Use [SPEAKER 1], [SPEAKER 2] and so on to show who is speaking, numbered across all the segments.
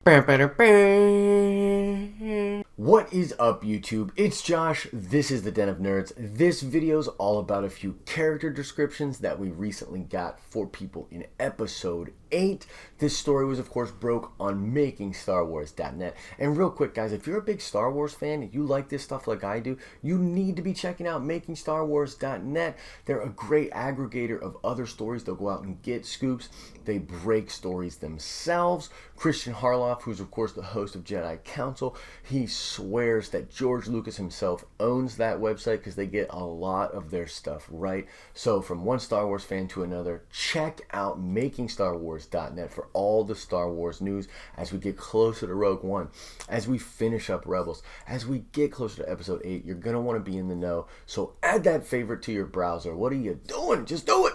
[SPEAKER 1] What is up, YouTube? It's Josh. This is the Den of Nerds. This video is all about a few character descriptions that we recently got for people in episode 8. This story was, of course, broke on MakingStarWars.net. And real quick, guys, if you're a big Star Wars fan, you like this stuff like I do, you need to be checking out MakingStarWars.net. They're a great aggregator of other stories. They'll go out and get scoops. They break stories themselves. Christian Harloff, who's, of course, the host of Jedi Council, he swears that George Lucas himself owns that website because they get a lot of their stuff right. So from one Star Wars fan to another, check out MakingStarWars.net for all the Star Wars news as we get closer to Rogue One, as we finish up Rebels, as we get closer to Episode 8. You're going to want to be in the know, so add that favorite to your browser. What are you doing? Just do it!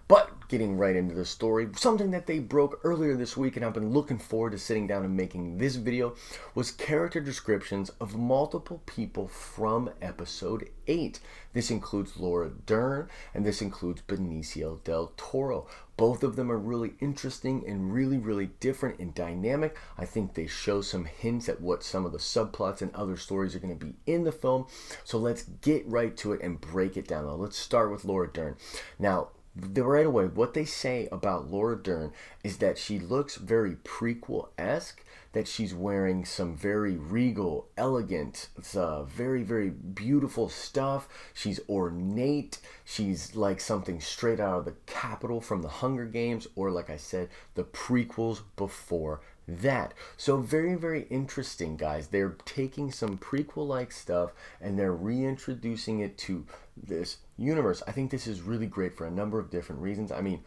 [SPEAKER 1] But getting right into the story, something that they broke earlier this week and I've been looking forward to sitting down and making this video was character descriptions of multiple people from episode 8. This includes Laura Dern and this includes Benicio del Toro. Both of them are really interesting and really different and dynamic. I think they show some hints at what some of the subplots and other stories are going to be in the film. So let's get right to it and break it down. Now, let's start with Laura Dern. Now, right away, what they say about Laura Dern is that she looks very prequel-esque, that she's wearing some very regal, elegant, very beautiful stuff. She's ornate. She's like something straight out of the Capitol from the Hunger Games, or like I said, the prequels before that. So very interesting, guys. They're taking some prequel-like stuff and they're reintroducing it to this universe. I think this is really great for a number of different reasons. I mean,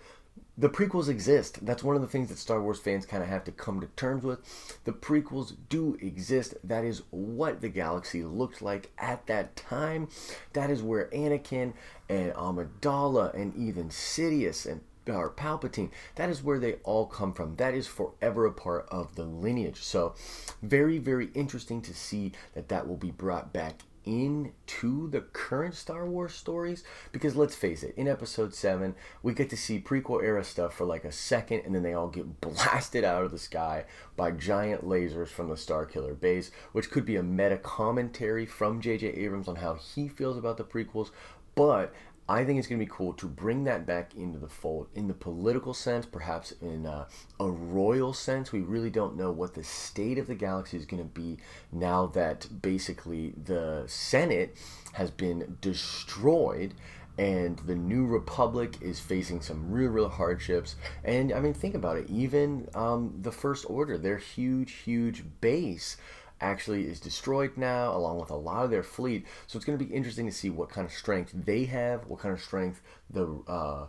[SPEAKER 1] the prequels exist. That's one of the things that Star Wars fans kind of have to come to terms with. The prequels do exist. That is what the galaxy looked like at that time. That is where Anakin and Amidala and even Sidious and Palpatine, that is where they all come from. That is forever a part of the lineage. So very interesting to see that that will be brought back into the current Star Wars stories, because let's face it, in episode 7 we get to see prequel era stuff for like a second and then they all get blasted out of the sky by giant lasers from the Starkiller base, which could be a meta commentary from J.J. Abrams on how he feels about the prequels. But I think it's going to be cool to bring that back into the fold in the political sense, perhaps in a royal sense. We really don't know what the state of the galaxy is going to be now that basically the Senate has been destroyed and the New Republic is facing some real hardships. And I mean, think about it, even the First Order, their huge base actually is destroyed now, along with a lot of their fleet. So it's going to be interesting to see what kind of strength they have, what kind of strength the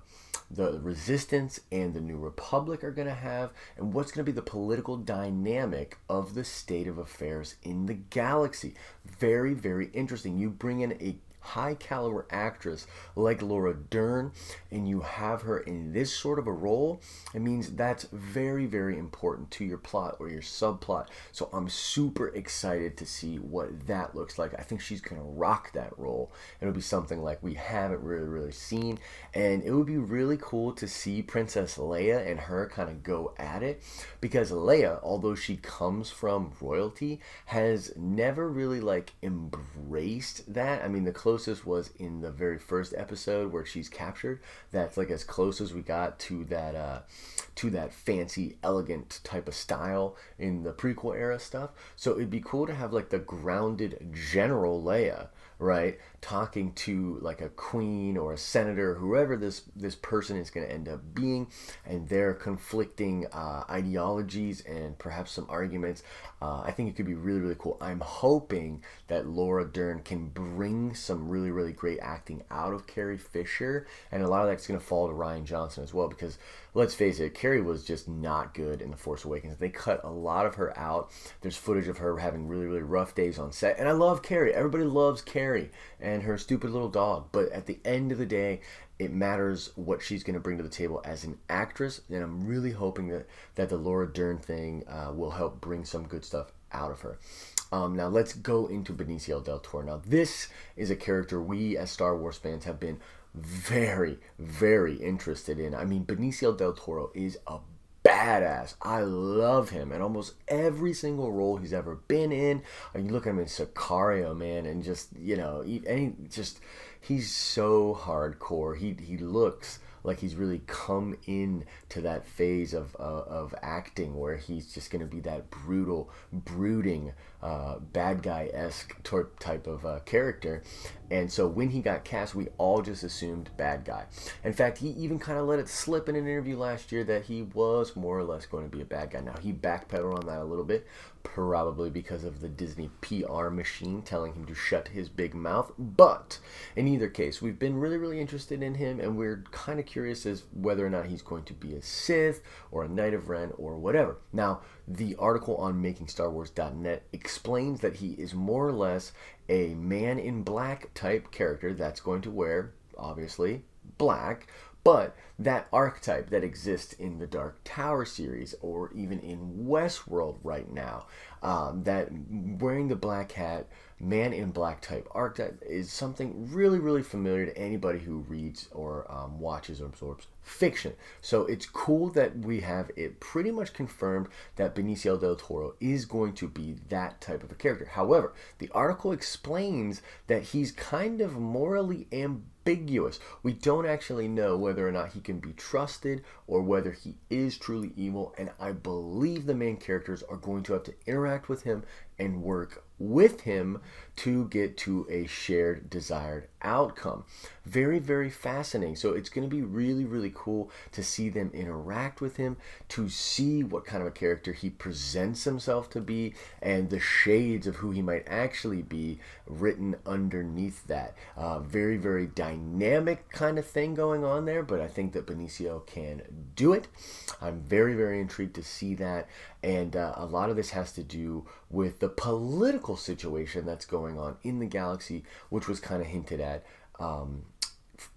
[SPEAKER 1] Resistance and the New Republic are going to have, and what's going to be the political dynamic of the state of affairs in the galaxy. Very interesting. You bring in a high caliber actress like Laura Dern and you have her in this sort of a role, it means that's very important to your plot or your subplot. So I'm super excited to see what that looks like. I think she's gonna rock that role. It'll be something like we haven't really seen, and it would be really cool to see Princess Leia and her kind of go at it, because Leia, although she comes from royalty, has never really like embraced that. I mean, the closest was in the very first episode where she's captured. That's like as close as we got to that fancy, elegant type of style in the prequel era stuff. So it'd be cool to have like the grounded General Leia, right, talking to like a queen or a senator, whoever this person is going to end up being, and their conflicting ideologies and perhaps some arguments. I think it could be really cool. I'm hoping that Laura Dern can bring some really great acting out of Carrie Fisher, and a lot of that's going to fall to Rian Johnson as well, because let's face it, Carrie was just not good in The Force Awakens. They cut a lot of her out. There's footage of her having really rough days on set, and I love Carrie. Everybody loves Carrie and her stupid little dog, but at the end of the day, it matters what she's going to bring to the table as an actress, and I'm really hoping that the Laura Dern thing will help bring some good stuff out of her. Now let's go into Benicio del Toro. Now this is a character we as Star Wars fans have been very interested in. I mean, Benicio del Toro is a badass. I love him in almost every single role he's ever been in. You look at him in Sicario, man, and just, he's so hardcore. He looks like he's really come in to that phase of acting where he's just going to be that brutal, brooding, bad guy-esque type of character. And so when he got cast, we all just assumed bad guy. In fact, he even kind of let it slip in an interview last year that he was more or less going to be a bad guy. Now, he backpedaled on that a little bit, probably because of the Disney PR machine telling him to shut his big mouth. But in either case, we've been really, really interested in him, and we're kind of curious as whether or not he's going to be a Sith or a Knight of Ren or whatever. Now, the article on MakingStarWars.net explains that he is more or less a man in black type character that's going to wear, obviously, black, but that archetype that exists in the Dark Tower series or even in Westworld right now, that wearing the black hat, man in black type archetype is something really, really familiar to anybody who reads or watches or absorbs fiction. So it's cool that we have it pretty much confirmed that Benicio del Toro is going to be that type of a character. However, the article explains that he's kind of morally ambiguous. We don't actually know whether or not he can be trusted or whether he is truly evil, and I believe the main characters are going to have to interact with him and work with him to get to a shared desired outcome. Very, very fascinating. So it's going to be really, really cool to see them interact with him, to see what kind of a character he presents himself to be, and the shades of who he might actually be written underneath that. Very, very dynamic kind of thing going on there, but I think that Benicio can do it. I'm very, very intrigued to see that, and a lot of this has to do with the political situation that's going on in the galaxy, which was kind of hinted at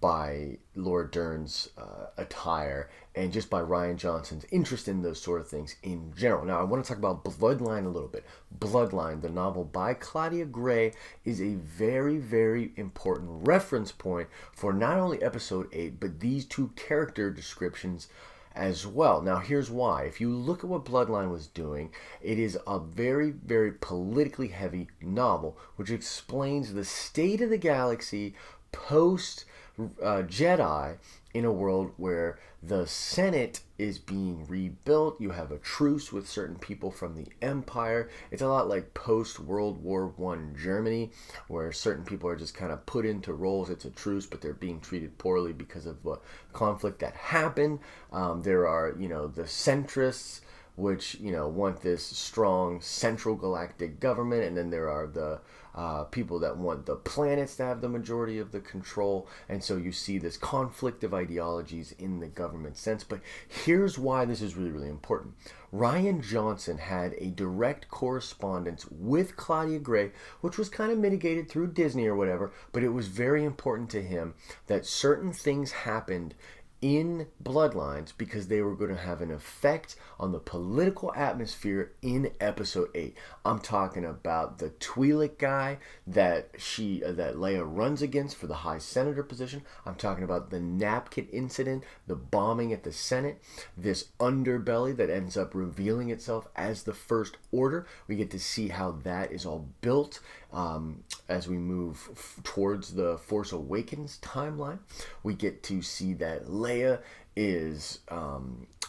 [SPEAKER 1] by Laura Dern's attire and just by Rian Johnson's interest in those sort of things in general. Now, I want to talk about Bloodline a little bit. Bloodline, the novel by Claudia Gray, is a very, very important reference point for not only episode 8, but these two character descriptions as well. Now, here's why. If you look at what Bloodline was doing, it is a very, very politically heavy novel, which explains the state of the galaxy post Jedi in a world where the Senate is being rebuilt. You have a truce with certain people from the Empire. It's a lot like post-World War I Germany, where certain people are just kind of put into roles. It's a truce, but they're being treated poorly because of the conflict that happened. There are, the centrists, which, want this strong central galactic government, and then there are the people that want the planets to have the majority of the control, and so you see this conflict of ideologies in the government sense. But here's why this is really, really important. Rian Johnson had a direct correspondence with Claudia Gray, which was kind of mitigated through Disney or whatever, but it was very important to him that certain things happened in Bloodlines because they were going to have an effect on the political atmosphere in episode 8. I'm talking about the Twi'lek guy that Leia runs against for the High Senator position. I'm talking about the napkin incident, the bombing at the Senate, this underbelly that ends up revealing itself as the First Order. We get to see how that is all built as we move towards the Force Awakens timeline. We get to see that Leia is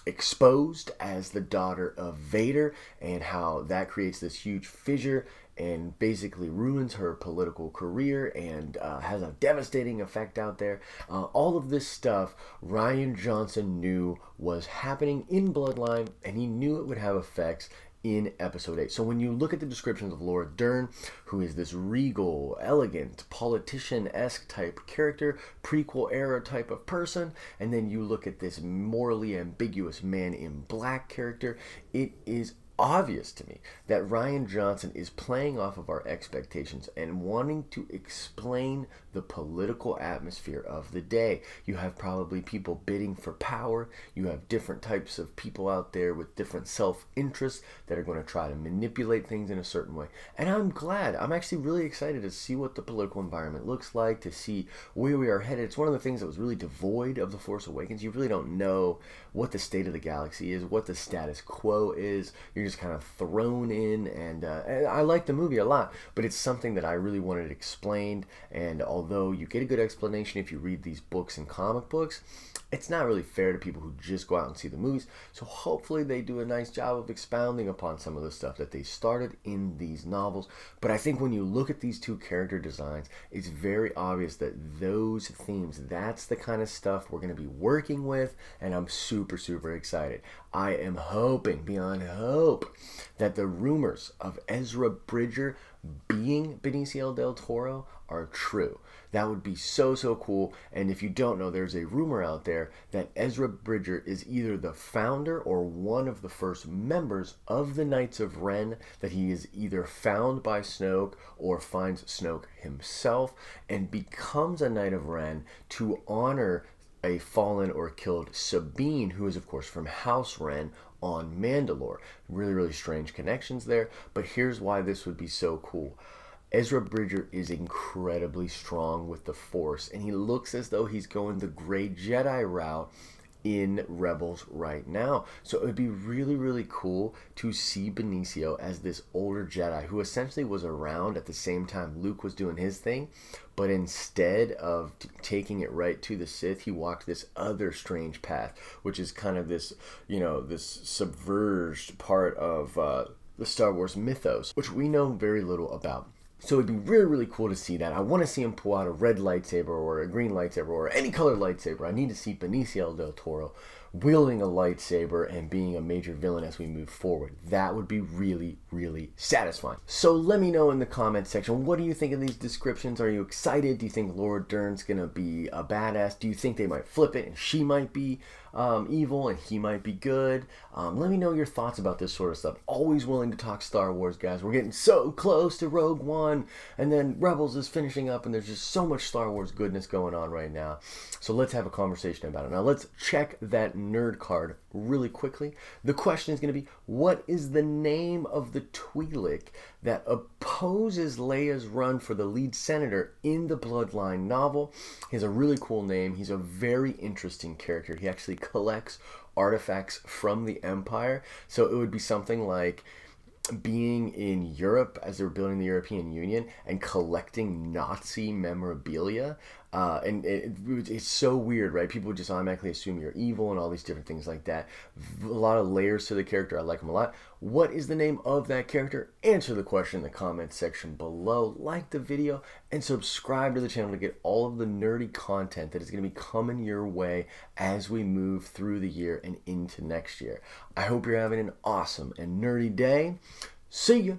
[SPEAKER 1] exposed as the daughter of Vader, and how that creates this huge fissure and basically ruins her political career and has a devastating effect out there. All of this stuff Rian Johnson knew was happening in Bloodline, and he knew it would have effects in episode 8. So when you look at the descriptions of Laura Dern, who is this regal, elegant, politician-esque type character, prequel era type of person, and then you look at this morally ambiguous man in black character, it is obvious to me that Rian Johnson is playing off of our expectations and wanting to explain the political atmosphere of the day. You have probably people bidding for power. You have different types of people out there with different self-interests that are going to try to manipulate things in a certain way. And I'm glad. I'm actually really excited to see what the political environment looks like, to see where we are headed. It's one of the things that was really devoid of The Force Awakens. You really don't know what the state of the galaxy is, what the status quo is. You're just kind of thrown in, and I like the movie a lot, but it's something that I really wanted explained. And although you get a good explanation if you read these books and comic books, it's not really fair to people who just go out and see the movies. So hopefully they do a nice job of expounding upon some of the stuff that they started in these novels. But I think when you look at these two character designs, it's very obvious that those themes, that's the kind of stuff we're going to be working with, and I'm super, super excited. I am hoping, beyond hope, that the rumors of Ezra Bridger being Benicio del Toro are true. That would be so, so cool. And if you don't know, there's a rumor out there that Ezra Bridger is either the founder or one of the first members of the Knights of Ren, that he is either found by Snoke or finds Snoke himself and becomes a Knight of Ren to honor a fallen or killed Sabine, who is of course from House Ren on Mandalore. Really, really strange connections there, but here's why this would be so cool. Ezra Bridger is incredibly strong with the Force, and he looks as though he's going the Grey Jedi route in Rebels right now. So it would be really, really cool to see Benicio as this older Jedi who essentially was around at the same time Luke was doing his thing, but instead of taking it right to the Sith, he walked this other strange path, which is kind of this, this subverged part of the Star Wars mythos, which we know very little about. So it'd be really, really cool to see that. I want to see him pull out a red lightsaber or a green lightsaber or any color lightsaber. I need to see Benicio del Toro wielding a lightsaber and being a major villain as we move forward. That would be really, really satisfying. So let me know in the comments section, what do you think of these descriptions? Are you excited? Do you think Laura Dern's going to be a badass? Do you think they might flip it and she might be evil and he might be good? Let me know your thoughts about this sort of stuff. Always willing to talk Star Wars, guys. We're getting so close to Rogue One, and then Rebels is finishing up, and there's just so much Star Wars goodness going on right now. So let's have a conversation about it. Now let's check that nerd card really quickly. The question is going to be, what is the name of the Twi'lek that opposes Leia's run for the lead senator in the Bloodline novel? He has a really cool name. He's a very interesting character. He actually collects artifacts from the Empire. So it would be something like being in Europe as they were building the European Union and collecting Nazi memorabilia. And it's so weird, right? People just automatically assume you're evil and all these different things like that. A lot of layers to the character. I like him a lot. What is the name of that character? Answer the question in the comments section below. Like the video and subscribe to the channel to get all of the nerdy content that is going to be coming your way as we move through the year and into next year. I hope you're having an awesome and nerdy day. See ya!